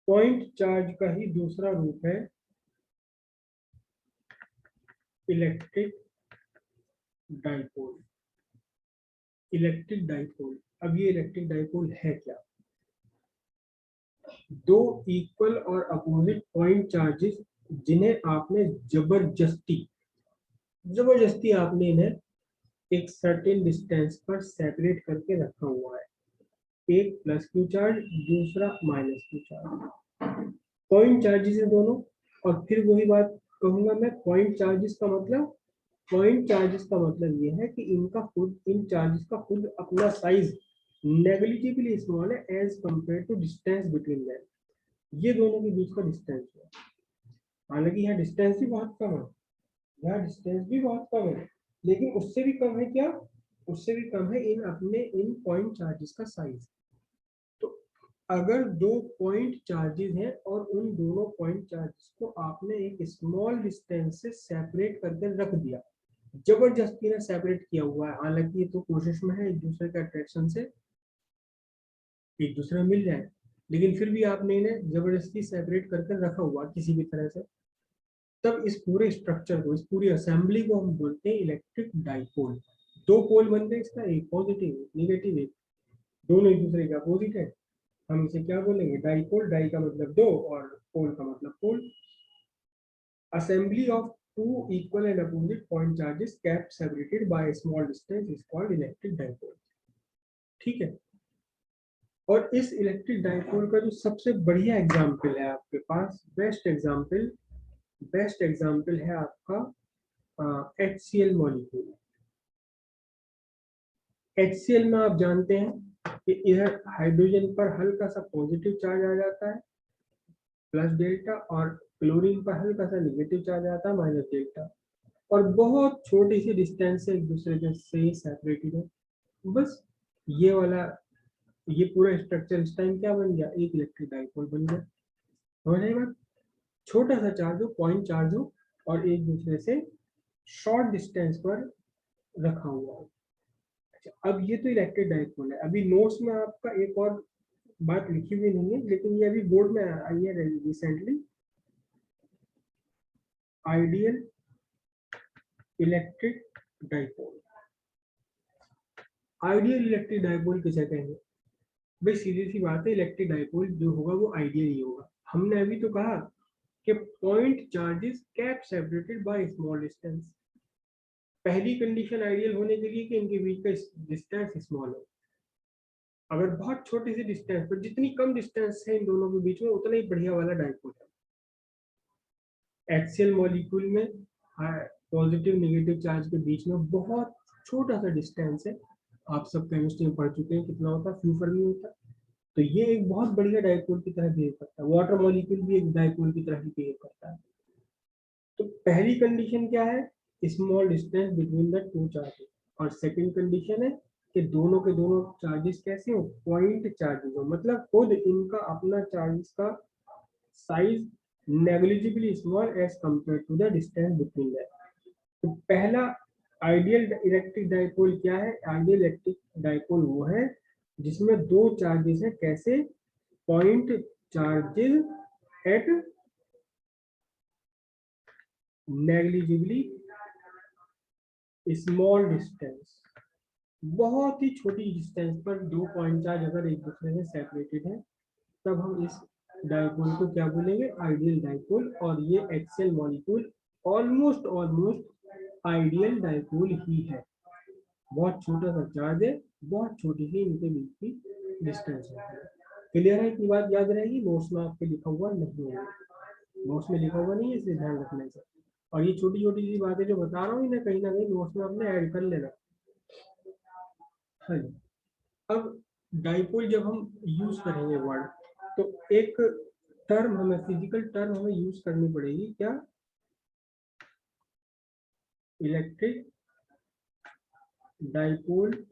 Point charge का ही दूसरा रूप है इलेक्ट्रिक डाइपोल। इलेक्ट्रिक डाइपोल, अब ये इलेक्ट्रिक डाइपोल है क्या? दो इक्वल और अपोजिट पॉइंट चार्जेस जिन्हें आपने जबरदस्ती आपने इन्हें एक सर्टेन डिस्टेंस पर सेपरेट करके रखा हुआ है। एक प्लस क्यू चार्ज, दूसरा minus Q charge. Point charges है दोनों। और फिर वही बात कहूंगा मैं, पॉइंट चार्जेस का मतलब ये है कि इन चार्जेस का खुद अपना साइज नेग्लिजिबली स्मॉल है as compare to distance between them. ये दोनों के बीच का डिस्टेंस है। हालांकि यहाँ डिस्टेंस भी बहुत कम है, लेकिन उससे भी कम है क्या? उससे भी कम है इन पॉइंट चार्जेस का साइज। तो अगर दो पॉइंट चार्जेस हैं और उन दोनों पॉइंट चार्जेस को आपने एक स्मॉल डिस्टेंस से सेपरेट करके रख दिया, जबरदस्ती ने सेपरेट किया हुआ है, हालांकि ये तो कोशिश में है एक दूसरे के अट्रैक्शन से एक दूसरे में मिल जाए, लेकिन फिर भी आपने इन्हें जबरदस्ती सेपरेट करके रखा हुआ किसी भी तरह से, तब इस पूरे स्ट्रक्चर को, इस पूरी असेंबली को हम बोलते हैं इलेक्ट्रिक डाइपोल। दो पोल बनते हैं इसका, एक पॉजिटिव एक नेगेटिव, एक दोनों एक दूसरे के अपोजिट है। हम इसे क्या बोलेंगे? डाइपोल। डाई का मतलब दो और पोल का मतलब pole. Assembly of two equal and opposite point charges kept separated by small distance is called electric dipole. ठीक है। और इस इलेक्ट्रिक डाइपोल का जो सबसे बढ़िया एग्जाम्पल है आपके पास, बेस्ट एग्जाम्पल है आपका HCl मॉलिक्यूल। HCl में आप जानते हैं कि इधर हाइड्रोजन पर हल्का सा पॉजिटिव चार्ज आ जाता है प्लस डेल्टा, और क्लोरीन पर हल्का सा निगेटिव चार्ज आता है माइनस डेल्टा, और बहुत छोटी सी डिस्टेंस से एक दूसरे के से सेपरेटेड है। बस ये वाला, ये पूरा स्ट्रक्चर इस टाइम क्या बन गया? एक इलेक्ट्रिक डाइपोल बन गया। समझ आई बात? छोटा सा चार्ज हो, पॉइंट चार्ज हो, और एक दूसरे से शॉर्ट डिस्टेंस पर रखा हुआ हो। अच्छा, अब ये तो इलेक्ट्रिक डाइपोल है। अभी नोट्स में आपका एक और बात लिखी हुई नहीं है, लेकिन ये अभी बोर्ड में आई है recently. Ideal electric dipole. Ideal electric dipole किसे कहेंगे? भाई सीधी सी बात है, इलेक्ट्रिक डाइपोल जो होगा वो आइडियल ही होगा। हमने अभी तो कहा कि point charges kept separated by small distance. पहली कंडीशन आइडियल होने के लिए कि इनके बीच का डिस्टेंस स्मॉल हो। अगर बहुत छोटी सी डिस्टेंस पर, जितनी कम डिस्टेंस है इन दोनों के बीच में, उतना ही बढ़िया वाला डाइपोल है। HCl मॉलिक्यूल में पॉजिटिव नेगेटिव चार्ज के बीच में बहुत छोटा सा डिस्टेंस है। आप सब केमिस्ट्री में पढ़ चुके हैं कितना होता है, फ्यू फर्मी होता है। तो ये एक बहुत बढ़िया डाइपोल की तरह बिहेव करता है। वाटर मॉलिक्यूल भी एक डाइपोल की तरह ही बिहेव करता है। तो पहली कंडीशन क्या है? Small distance between the two charges. और सेकंड कंडीशन है कि दोनों के दोनों चार्जेस कैसे हो? पॉइंट चार्जेस हो, मतलब खुद इनका अपना चार्जेस का size negligibly small as compare to the distance between that. तो पहला आइडियल इलेक्ट्रिक डाइपोल क्या है? आइडियल इलेक्ट्रिक डाइपोल वो है जिसमें दो चार्जेस है। कैसे? Point charges at negligibly small distance. बहुत ही छोटी डिस्टेंस पर दो पॉइंट चार्ज अगर एक दूसरे से सेपरेटेड है, तब हम इस डाइपोल को क्या बोलेंगे? Ideal dipole. और ये HCl molecule almost ideal dipole ही है। बहुत छोटा सा चार्ज है, बहुत छोटी सी इनके बीच की डिस्टेंस है। क्लियर है? इतनी बात याद रहेगी। नोट्स में आपके लिखा हुआ नहीं है, नोट्स में लिखा हुआ नहीं है, इसलिए ध्यान रखना है। और ये छोटी छोटी सी बातें जो बता रहा हूँ, इन्हें कहीं ना कहीं नोट्स में अपने ऐड कर लेना। हाँ जी। अब डाइपोल जब हम यूज करेंगे वर्ड, तो एक टर्म हमें, फिजिकल टर्म हमें यूज करनी पड़ेगी। क्या? Electric dipole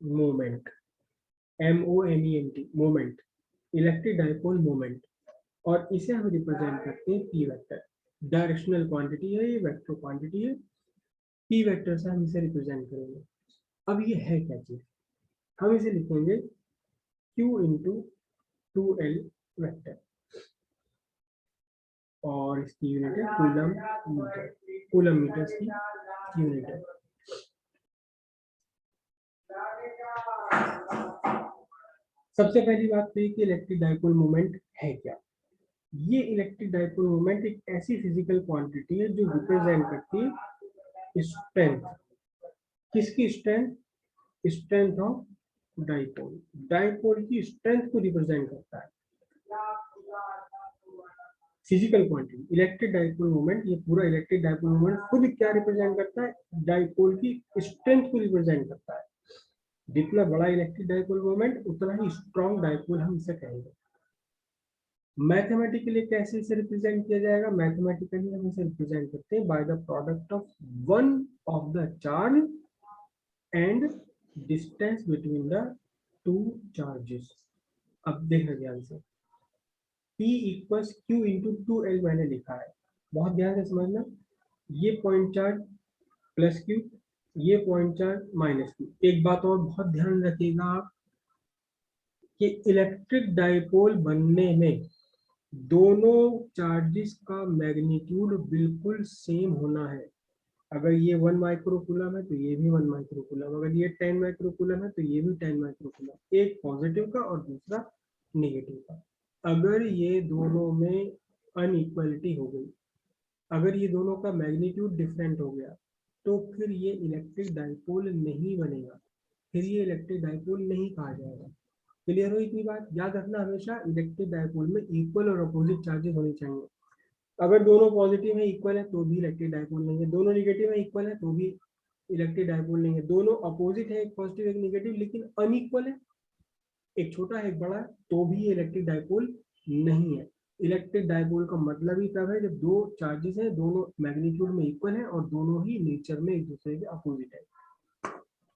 moment. MOMENT, moment, electric dipole moment. और इसे हम रिप्रेजेंट करते हैं पी वेक्टर। डायरेक्शनल क्वांटिटी है, ये वेक्टर क्वांटिटी है। पी वेक्टर से हम इसे रिप्रेजेंट करेंगे। अब ये है क्या चीज? हम इसे लिखेंगे Q इंटू 2L वेक्टर और इसकी यूनिट है कूलम मीटर। कूलम मीटर की यूनिट है। सबसे पहली बात तो ये कि इलेक्ट्रिक डाइपोल मोमेंट है क्या। ये इलेक्ट्रिक डाइपोल मोमेंट एक ऐसी फिजिकल क्वांटिटी है जो रिप्रेजेंट करती है स्ट्रेंथ। किसकी strength? Strength of dipole. Dipole की स्ट्रेंथ को रिप्रेजेंट करता है physical quantity. Electric dipole moment, ये पूरा इलेक्ट्रिक डाइपोल मोमेंट खुद क्या रिप्रेजेंट करता है? डाइपोल की स्ट्रेंथ को रिप्रेजेंट करता है। जितना बड़ा इलेक्ट्रिक डाइपोल मोमेंट उतना ही स्ट्रॉन्ग डाइपोल हम इसे कहेंगे। मैथमेटिकली कैसे इसे रिप्रेजेंट किया जाएगा? मैथमेटिकली हम इसे रिप्रेजेंट करते हैं by the product of one of the charge and distance between the two charges. अब देखना ध्यान से, P equals Q into 2L मैंने लिखा है, बहुत ध्यान से समझना। ये पॉइंट चार्ज प्लस Q, ये पॉइंट चार्ज माइनस Q। एक बात और बहुत ध्यान रखिएगा आप कि इलेक्ट्रिक डाइपोल बनने में दोनों चार्जेस का मैग्नीट्यूड बिल्कुल सेम होना है। अगर ये 1 माइक्रोकूलम है तो ये भी 1 माइक्रोकूलम, अगर ये 10 माइक्रोकूलम है तो ये भी 10 माइक्रोकूलम। एक पॉजिटिव का और दूसरा नेगेटिव का। अगर ये दोनों में अनइक्वलिटी हो गई, अगर ये दोनों का मैग्नीट्यूड डिफरेंट हो गया, तो फिर ये इलेक्ट्रिक डाइपोल नहीं बनेगा, फिर ये इलेक्ट्रिक डाइपोल नहीं कहा जाएगा। क्लियर हो इतनी बात? याद रखना हमेशा इलेक्ट्रिक डाइपोल में इक्वल और अपोजिट चार्जेस होने चाहिए। अगर दोनों पॉजिटिव है इक्वल है तो भी इलेक्ट्रिक डाइपोल नहीं है, दोनों नेगेटिव है इक्वल है तो भी इलेक्ट्रिक डाइपोल नहीं है, दोनों अपोजिट है, एक पॉजिटिव एक नेगेटिव लेकिन अनइक्वल है, एक छोटा है एक बड़ा है, तो भी ये इलेक्ट्रिक डाइपोल नहीं है। इलेक्ट्रिक डाइपोल का मतलब ही तब है जब दो चार्जेस हैं, दोनों मैग्नीट्यूड में इक्वल है और दोनों ही नेचर में एक दूसरे के अपोजिट है।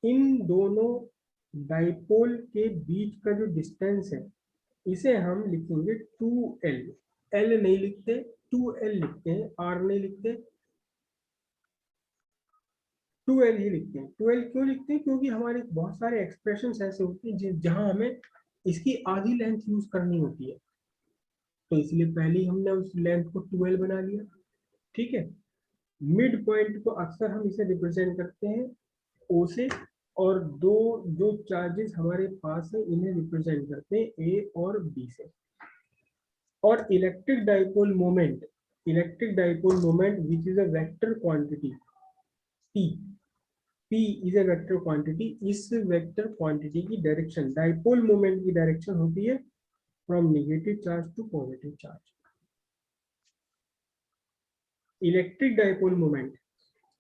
इन दोनों डाइपोल के बीच का जो डिस्टेंस है इसे हम लिखेंगे 2L। L नहीं लिखते, 2L लिखते हैं, R नहीं लिखते, 2L ही लिखते हैं। 2L क्यों लिखते हैं? क्योंकि हमारे बहुत सारे एक्सप्रेशन ऐसे होते हैं जहां हमें इसकी आधी लेंथ यूज करनी होती है, तो इसलिए पहले हमने उस लेंथ को 2L बना लिया। ठीक है। मिड पॉइंट को अक्सर हम इसे रिप्रेजेंट करते हैं O से, और दो जो चार्जेस हमारे पास है इन्हें रिप्रेजेंट करते हैं A और B से। और electric dipole moment, electric dipole moment which is a vector quantity P, P is a vector quantity. इस वेक्टर क्वांटिटी की डायरेक्शन, डाइपोल मोमेंट की डायरेक्शन होती है from negative charge to positive charge. Electric dipole moment,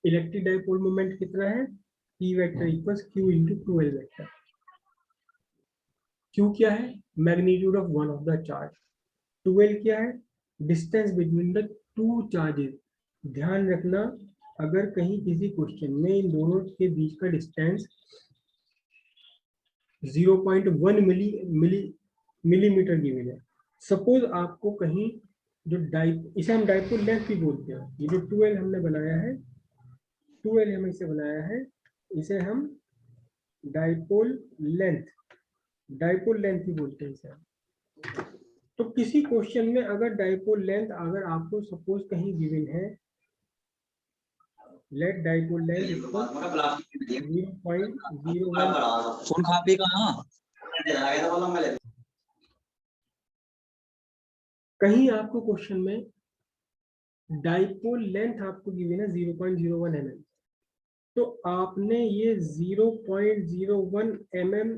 electric dipole moment कितना है? P vector equals Q into 2L vector. Q क्या है? Magnitude of one of the charge. 2L क्या है? Distance between the two charges. ध्यान रखना, अगर कहीं किसी क्वेश्चन में इन दोनों के बीच का डिस्टेंस 0.1 मिलीमीटर गिवन है, सपोज आपको कहीं जो इसे हम डाइपोल लेंथ भी बोलते हैं, ये जो 2L हमने बनाया है, 2L हम इसे बनाया है, इसे हम डाइपोल लेंथ, डाइपोल लेंथ ही बोलते हैं इसे। तो किसी क्वेश्चन में अगर डाइपोल लेंथ अगर आपको सपोज कहीं गिवन है, लेट डाइपोल लेंथ इक्वल 0.01, फोन खा पी का ना, कहीं आपको क्वेश्चन में डाइपोल लेंथ आपको गिवन है 0.01 mm, तो आपने ये 0.01 mm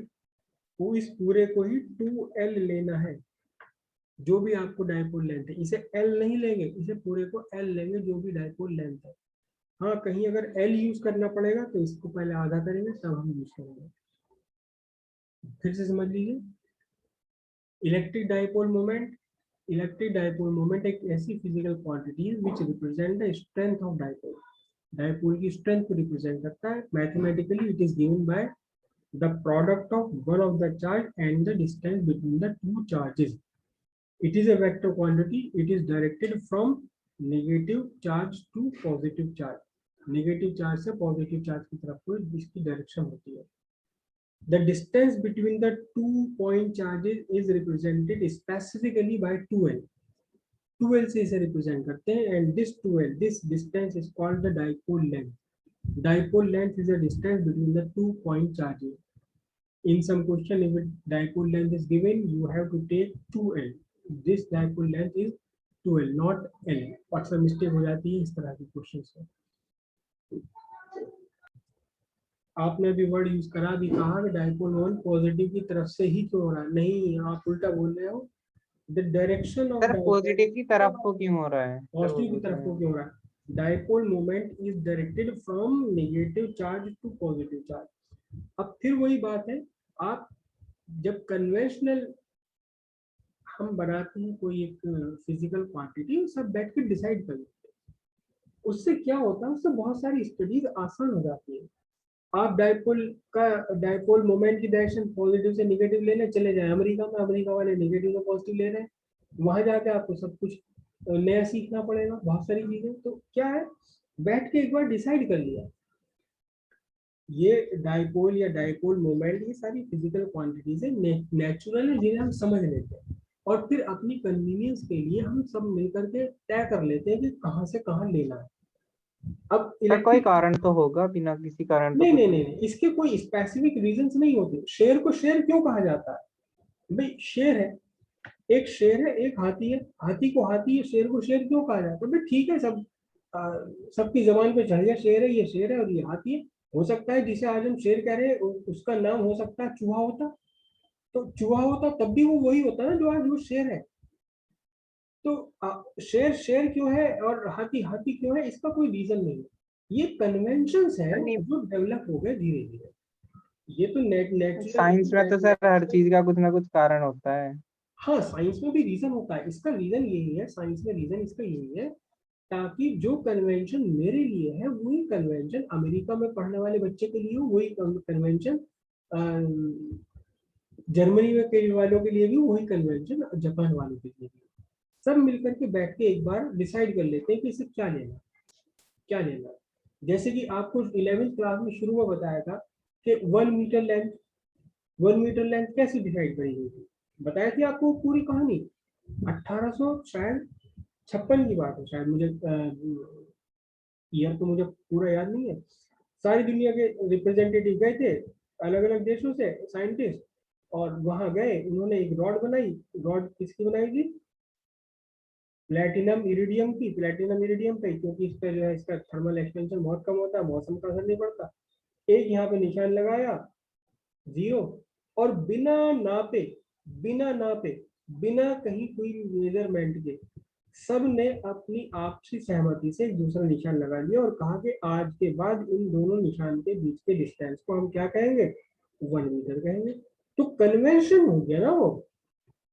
को इस पूरे को ही 2L लेना है। जो भी आपको डाइपोल लेंथ है, इसे L नहीं लेंगे, इसे पूरे को L लेंगे जो भी डाइपोल लेंथ है। हाँ, कहीं अगर L यूज करना पड़ेगा तो इसको पहले आधा करेंगे तब हम यूज करेंगे। फिर से समझ लीजिए, electric dipole moment, electric dipole moment एक ऐसी फिजिकल क्वांटिटी है which represent the strength of dipole. Dipole की स्ट्रेंथ को रिप्रेजेंट करता है। Mathematically it is given by the product of one of the charge and the distance between the two charges. It is a vector quantity. It is directed from negative charge to positive charge. Negative charge से positive charge की तरफ को इसकी direction होती है। The distance between the 2 point charges is represented specifically by 2l. 2l से इसे represent करते हैं, and this 2l, this distance is called the dipole length. Dipole length is the distance between the 2 point charges. In some question, if dipole length is given, you have to take 2l. This dipole length is 2l, not l. अक्सर mistake हो जाती है इस तरह के question में. आपने भी वर्ड यूज करा भी, कहा कि डाइपोल मोमेंट पॉजिटिव की तरफ से ही क्यों हो रहा है. नहीं, आप उल्टा बोल रहे हो. The direction of sir positive की तरफ को क्यों हो रहा है? पॉजिटिव की तरफ को क्यों हो रहा है. Dipole moment is directed from negative charge to positive charge. अब फिर वही बात है, आप जब कन्वेंशनल हम बनाते हैं कोई एक फिजिकल क्वांटिटी, सब बैठ के डिसाइड कर लेते हैं. उससे क्या होता है, उससे बहुत सारी स्टडीज आसान हो जाती है. आप डाइपोल मोमेंट की डायरेक्शन पॉजिटिव से नेगेटिव लेने चले जाए अमेरिका में, अमेरिका वाले नेगेटिव से पॉजिटिव ले रहे हैं, वहां जाके आपको सब कुछ नया सीखना पड़ेगा, बहुत सारी चीजें. तो क्या है, बैठ के एक बार डिसाइड कर लिया, ये डाइपोल या डाइपोल मोमेंट, ये सारी फिजिकल क्वांटिटीज है, नेचुरल है, जिन्हें हम समझ लेते हैं, और फिर अपनी कन्वीनियंस के लिए हम सब मिलकर के तय कर लेते हैं कि कहाँ से कहाँ लेना है. अब कोई कारण तो होगा, बिना किसी कारण तो नहीं, इसके कोई स्पेसिफिक रीजंस नहीं होते. शेर को शेर क्यों कहा जाता है भाई? शेर है, एक शेर है, एक हाथी है, हाथी को हाथी है, शेर को शेर क्यों कहा जाता है भाई? ठीक है, सबकी जबान पे चढ़ गया, शेर है, ये शेर है और ये हाथी है. हो सकता है जिसे आज हम शेर कह रहे हैं उसका नाम हो सकता है चूहा होता, तो चूहा होता तब भी वो वही होता ना जो आज वो शेर है. तो शेर शेर क्यों है और हाथी हाथी क्यों है, इसका कोई रीजन नहीं है. ये कन्वेंशंस है जो डेवलप हो गए धीरे धीरे. ये तो नेचुरल साइंस में तो सर हर चीज का कुछ ना कुछ कारण होता है. हाँ, साइंस में भी रीजन होता है. इसका रीजन यही है, साइंस में रीजन इसका यही है, ताकि जो कन्वेंशन मेरे लिए है वही कन्वेंशन अमेरिका में पढ़ने वाले बच्चे के लिए हो, वही कन्वेंशन जर्मनी में के वालों के लिए भी, वही कन्वेंशन जापान वालों के लिए भी. सब मिलकर के बैठ के एक बार डिसाइड कर लेते हैं कि इसे क्या लेना, क्या लेना. जैसे कि आपको 11th क्लास में शुरू में बताया था कि 1 मीटर लेंथ कैसे डिसाइड करी गई थी, बताया थी आपको पूरी कहानी. 1856 की बात है शायद, मुझे ईयर तो मुझे पूरा याद नहीं है. सारी दुनिया के रिप्रेजेंटेटिव गए थे, अलग अलग देशों से साइंटिस्ट, और वहां गए, उन्होंने एक रॉड बनाई. रॉड किसकी बनाई थी? प्लेटिनम इरिडियम की. प्लेटिनम इरिडियम का, क्योंकि इस पे जो है इसका थर्मल एक्सपेंशन बहुत कम होता है, मौसम का असर नहीं पड़ता. एक यहाँ पे निशान लगाया 0, और बिना कहीं कोई मेजरमेंट के सब ने अपनी आपसी सहमति से एक दूसरा निशान लगा लिया और कहा कि आज के बाद इन दोनों निशान के बीच के डिस्टेंस को हम क्या कहेंगे? 1 मीटर कहेंगे. तो कन्वेंशन हो गया ना वो.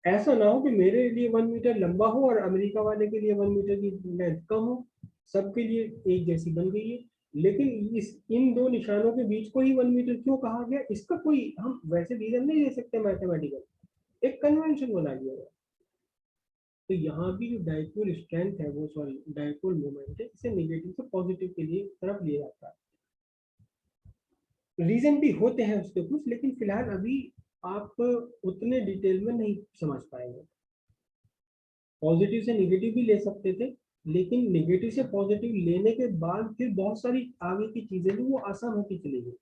ऐसा ना हो कि मेरे लिए 1 मीटर लंबा हो और अमेरिका वाले के लिए 1 मीटर की लेंथ कम हो. सबके लिए एक जैसी बन गई है, लेकिन इन दो निशानों के बीच को ही 1 मीटर क्यों कहा गया, इसका कोई हम वैसे रीजन नहीं दे सकते मैथमेटिकल, एक कन्वेंशन बना दिया गया. तो यहाँ भी जो डाइपोल स्ट्रेंथ है, वो सॉरी डाइपोल मोमेंट है, इसे नेगेटिव से पॉजिटिव के लिए तरफ लिया जाता है. रीजन भी होते हैं उसके कुछ, लेकिन फिलहाल अभी आप उतने डिटेल में नहीं समझ पाएंगे. पॉजिटिव से नेगेटिव भी ले सकते थे, लेकिन नेगेटिव से पॉजिटिव लेने के बाद फिर बहुत सारी आगे की चीजें भी वो आसान होती चली गई,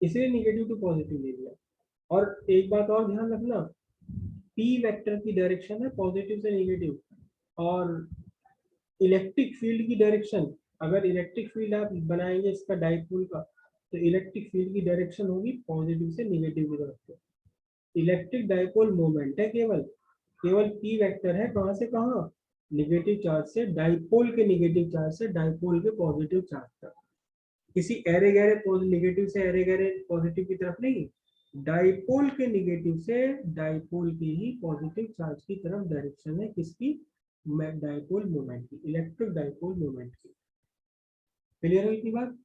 इसलिए नेगेटिव टू पॉजिटिव ले लिया. और एक बात और ध्यान रखना, पी वेक्टर की डायरेक्शन है पॉजिटिव से नेगेटिव, और इलेक्ट्रिक फील्ड की डायरेक्शन, अगर इलेक्ट्रिक फील्ड आप बनाएंगे इसका डाइपोल का, तो इलेक्ट्रिक फील्ड की डायरेक्शन होगी पॉजिटिव से नेगेटिव की तरफ. इलेक्ट्रिक डाइपोल मोमेंट है केवल पी वेक्टर है, कहां से कहां? नेगेटिव चार्ज से डाइपोल के नेगेटिव चार्ज से डाइपोल के पॉजिटिव चार्ज तक. किसी एरे गैरे नेगेटिव से एरे गैरे पॉजिटिव की तरफ नहीं, डाइपोल के नेगेटिव से डाइपोल के ही पॉजिटिव चार्ज की तरफ डायरेक्शन है. किसकी? डाइपोल मोमेंट की, इलेक्ट्रिक डाइपोल मोमेंट की. क्लियर हुई इतनी बात?